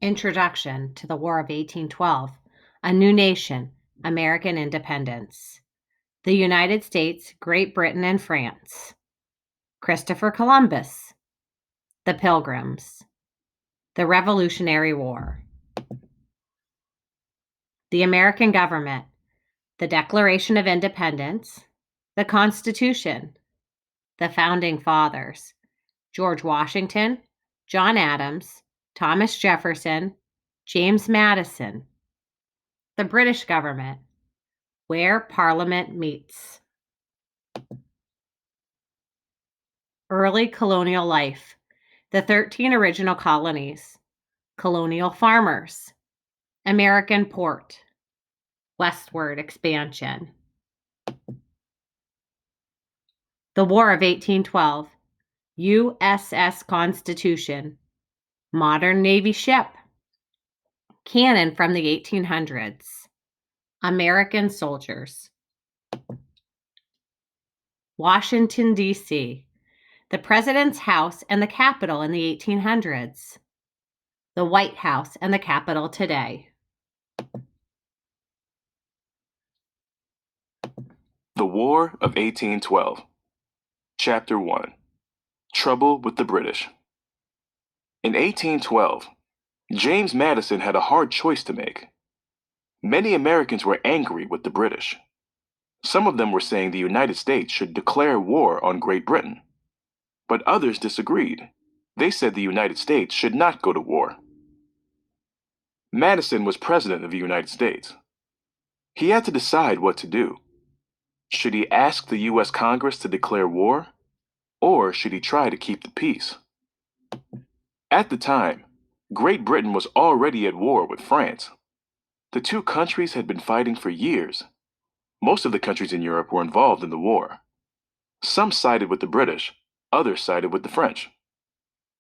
Introduction to the War of 1812, A New Nation, American Independence. The United States, Great Britain, and France. Christopher Columbus. The Pilgrims. The Revolutionary War. The American Government. The Declaration of Independence. The Constitution. The Founding Fathers. George Washington, John Adams, Thomas Jefferson, James Madison. The British Government. Where Parliament meets. Early colonial life. The 13 original colonies. Colonial farmers. American port. Westward expansion. The War of 1812. USS Constitution. Modern Navy ship. Cannon from the 1800s. American soldiers. Washington, D.C. The President's House and the Capitol in the 1800s. The White House and the Capitol today. The War of 1812. Chapter 1. Trouble with the British. In 1812, James Madison had a hard choice to make. Many Americans were angry with the British. Some of them were saying the United States should declare war on Great Britain. But others disagreed. They said the United States should not go to war. Madison was President of the United States. He had to decide what to do. Should he ask the U.S. Congress to declare war, or should he try to keep the peace? At the time, Great Britain was already at war with France. The two countries had been fighting for years. Most of the countries in Europe were involved in the war. Some sided with the British, others sided with the French.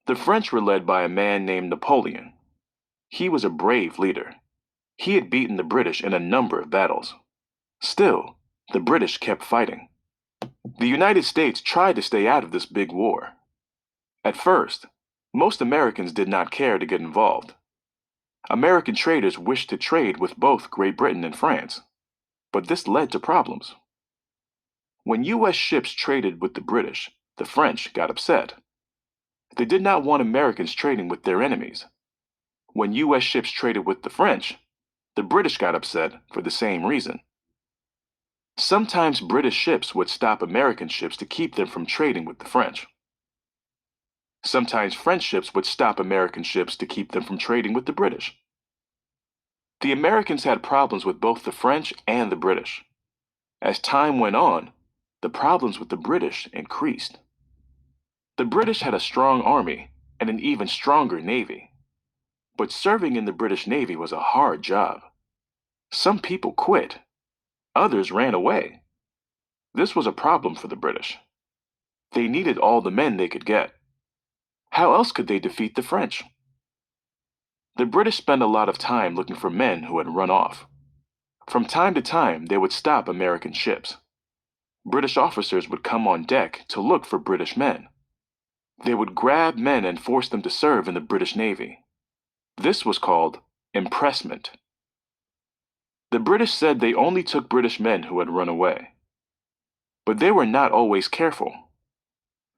The French were led by a man named Napoleon. He was a brave leader. He had beaten the British in a number of battles. Still, the British kept fighting. The United States tried to stay out of this big war. At first, most Americans did not care to get involved. American traders wished to trade with both Great Britain and France, but this led to problems. When U.S. ships traded with the British, the French got upset. They did not want Americans trading with their enemies. When U.S. ships traded with the French, the British got upset for the same reason. Sometimes British ships would stop American ships to keep them from trading with the French. Sometimes French ships would stop American ships to keep them from trading with the British. The Americans had problems with both the French and the British. As time went on, the problems with the British increased. The British had a strong army and an even stronger navy. But serving in the British Navy was a hard job. Some people quit. Others ran away. This was a problem for the British. They needed all the men they could get. How else could they defeat the French? The British spent a lot of time looking for men who had run off. From time to time, they would stop American ships. British officers would come on deck to look for British men. They would grab men and force them to serve in the British Navy. This was called impressment. The British said they only took British men who had run away. But they were not always careful.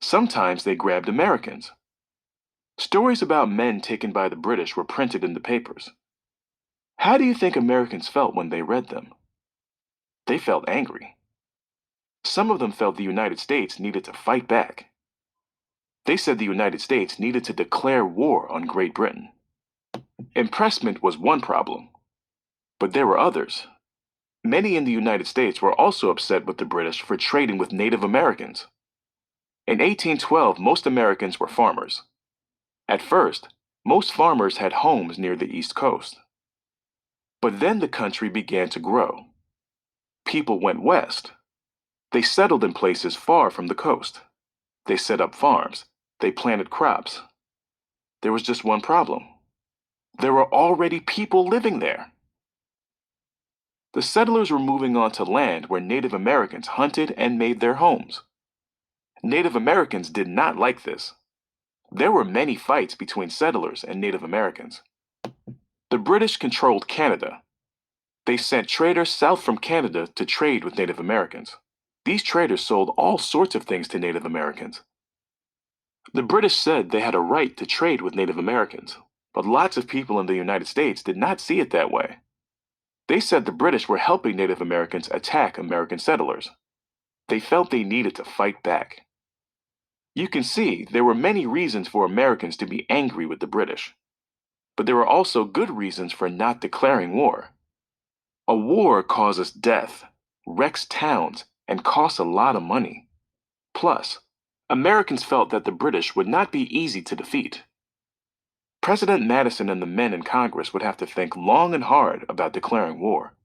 Sometimes they grabbed Americans. Stories about men taken by the British were printed in the papers. How do you think Americans felt when they read them? They felt angry. Some of them felt the United States needed to fight back. They said the United States needed to declare war on Great Britain. Impressment was one problem, but there were others. Many in the United States were also upset with the British for trading with Native Americans. In 1812, most Americans were farmers. At first, most farmers had homes near the East Coast. But then the country began to grow. People went west. They settled in places far from the coast. They set up farms. They planted crops. There was just one problem. There were already people living there. The settlers were moving on to land where Native Americans hunted and made their homes. Native Americans did not like this. There were many fights between settlers and Native Americans. The British controlled Canada. They sent traders south from Canada to trade with Native Americans. These traders sold all sorts of things to Native Americans. The British said they had a right to trade with Native Americans, but lots of people in the United States did not see it that way. They said the British were helping Native Americans attack American settlers. They felt they needed to fight back. You can see there were many reasons for Americans to be angry with the British, but there were also good reasons for not declaring war. A war causes death, wrecks towns, and costs a lot of money. Plus, Americans felt that the British would not be easy to defeat. President Madison and the men in Congress would have to think long and hard about declaring war.